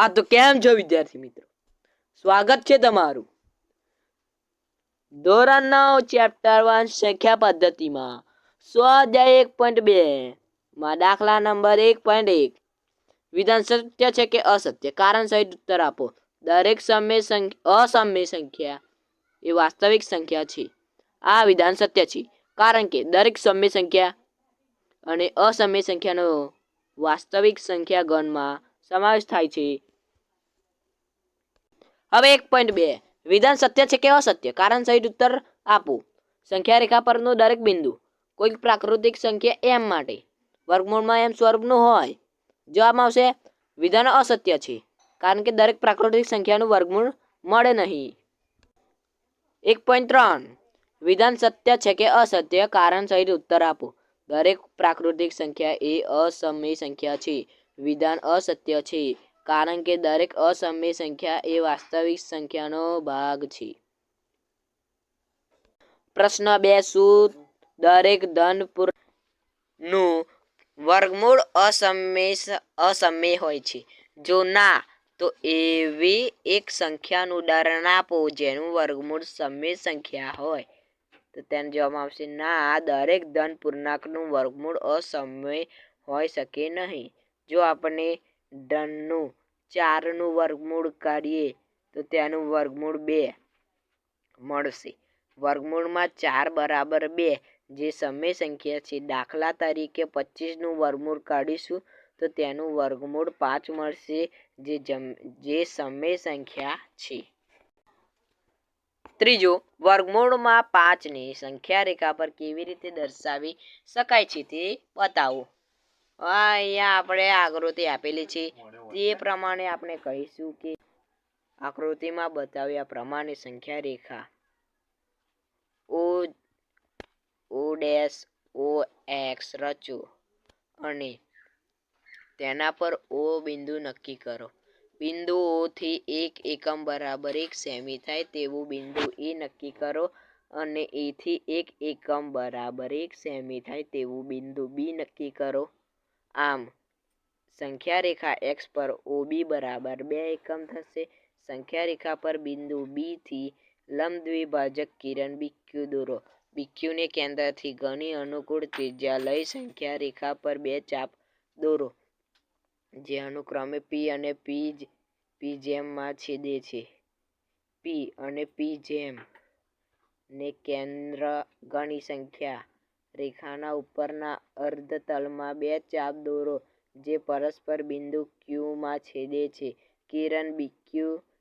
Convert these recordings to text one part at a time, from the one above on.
આ તો કેમ છો વિદ્યાર્થી મિત્રો, સ્વાગત છે તમારું ધોરણ 9 ચેપ્ટર 1 સંખ્યા પદ્ધતિમાં સ્વાધ્યાય 1.2 માં દાખલા નંબર 1.1 વિધાન સત્ય છે કે અસત્ય, કારણ સહિત ઉત્તર આપો. દરેક અસમય સંખ્યા એ વાસ્તવિક સંખ્યા છે. આ વિધાન સત્ય છે કારણ કે દરેક સમય સંખ્યા અને અસમય સંખ્યાનો વાસ્તવિક સંખ્યા ગણમાં સમાવેશ થાય છે. હવે 1.2 વિધાન સત્ય છે કે અસત્ય, કારણ સહિત ઉત્તર આપો. સંખ્યા રેખા પરનું દરેક બિંદુ કોઈક પ્રાકૃતિક સંખ્યા m માટે વર્ગમૂળમાં m સ્વરૂપનું હોય. જવાબમાં આવશે વિધાન અસત્ય છે કારણ કે દરેક પ્રાકૃતિક સંખ્યાનું વર્ગમૂળ મળે નહીં. 1.3 વિધાન સત્ય છે કે અસત્ય, કારણ સહિત ઉત્તર આપો. દરેક પ્રાકૃતિક સંખ્યા એ અસમય સંખ્યા છે. વિધાન અસત્ય છે કારણ કે દરેક અસમય સંખ્યા એ વાસ્તવિક સંખ્યાનો ભાગ છે. પ્રશ્ન 2, શું દરેક ધન પૂર્ણાંકનું વર્ગમૂળ અસમય હોય છે? જો ના, તો એવી એક સંખ્યાનું ઉદાહરણ આપો જેનું વર્ગમૂળ સમય સંખ્યા હોય. તો તેનો જવાબ આવશે ના, દરેક ધન પૂર્ણાંકનું વર્ગમૂળ અસમય હોઈ શકે નહીં. જો આપણે ધનનું 4નું વર્ગમૂળ કાઢીએ તો તેનું વર્ગમૂળ 2 મળશે. વર્ગમૂળમાં 4 બરાબર 2 જે સમય સંખ્યા છે. દાખલા તરીકે 25નું વર્ગમૂળ કાઢીશું તો તેનું વર્ગમૂળ 5 મળશે જે સમય સંખ્યા છે. ત્રીજું, વર્ગમૂળમાં 5 ને સંખ્યા રેખા પર કેવી રીતે દર્શાવી શકાય છે તે બતાવો. અહીંયા આપણે આકૃતિ આપેલી છે તે પ્રમાણે આપણે કહીશું કે આકૃતિમાં બતાવ્યા પ્રમાણે સંખ્યા રેખા OX રચો અને તેના પર O બિંદુ નક્કી કરો. બિંદુ O થી 1 એકમ બરાબર 1 સેમી થાય તેવું બિંદુ E નક્કી કરો અને E થી 1 એકમ બરાબર 1 સેમી થાય તેવું બિંદુ B નક્કી કરો. આમ સંખ્યા રેખા X પર OB બરાબર 2 એકમ થશે. સંખ્યા રેખા પર બિંદુ B થી લંબ દ્વિભાજક કિરણ BQ દોરો. BQ ને કેન્દ્રથી ઘણી અનુકૂળ ત્રિજ્યા લઈ સંખ્યા રેખા પર 2 ચાપ દોરો જે અનુક્રમે P અને P' માં છેદે છે. P અને P' ને કેન્દ્ર ગણી સંખ્યા રેખાના ઉપરના અર્ધતલમાં 2 ચાપ દોરો જે પરસ્પર બિંદુ Q માં છેદે છે. કિરણ BQ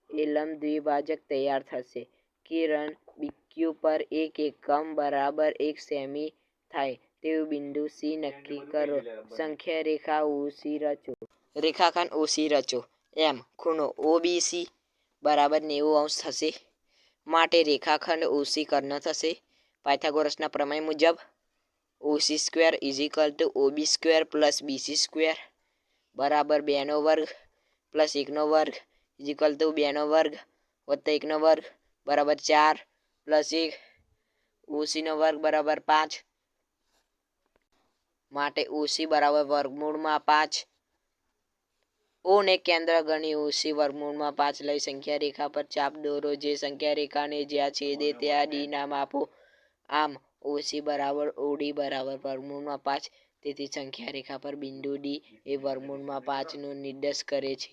એ લંબ દ્વિભાજક તૈયાર થશે. કિરણ BQ પર 1 એકમ બરાબર 1 સેમી થાય તેવું બિંદુ C નક્કી કરો. સંખ્યા રેખા OC રચો. રેખાખંડ OC રચો. એમ ખૂણો OBC બરાબર 90° થશે. માટે રેખાખંડ OC કર્ણ થશે. પાયથાગોરસના પ્રમેય મુજબ OC² = OB² + BC² બરાબર 2 નો વર્ગ + 1 નો વર્ગ = 2 નો વર્ગ + 1 નો વર્ગ બરાબર 4 + 1 OC નો વર્ગ બરાબર 5. માટે OC બરાબર વર્ગમૂળમાં 5. O ને કેન્દ્ર ગણી OC વર્ગમૂળમાં 5 લઈ સંખ્યા રેખા પર ચાપ દોરો જે સંખ્યા રેખાને જ્યાં છેદે ત્યાં D નામ આપો. આમ OC બરાબર OD બરાબર વર્ગમૂળમાં 5. તેથી સંખ્યા રેખા પર બિંદુ D એ વર્ગમૂળમાં 5 નો નિર્દેશ કરે છે.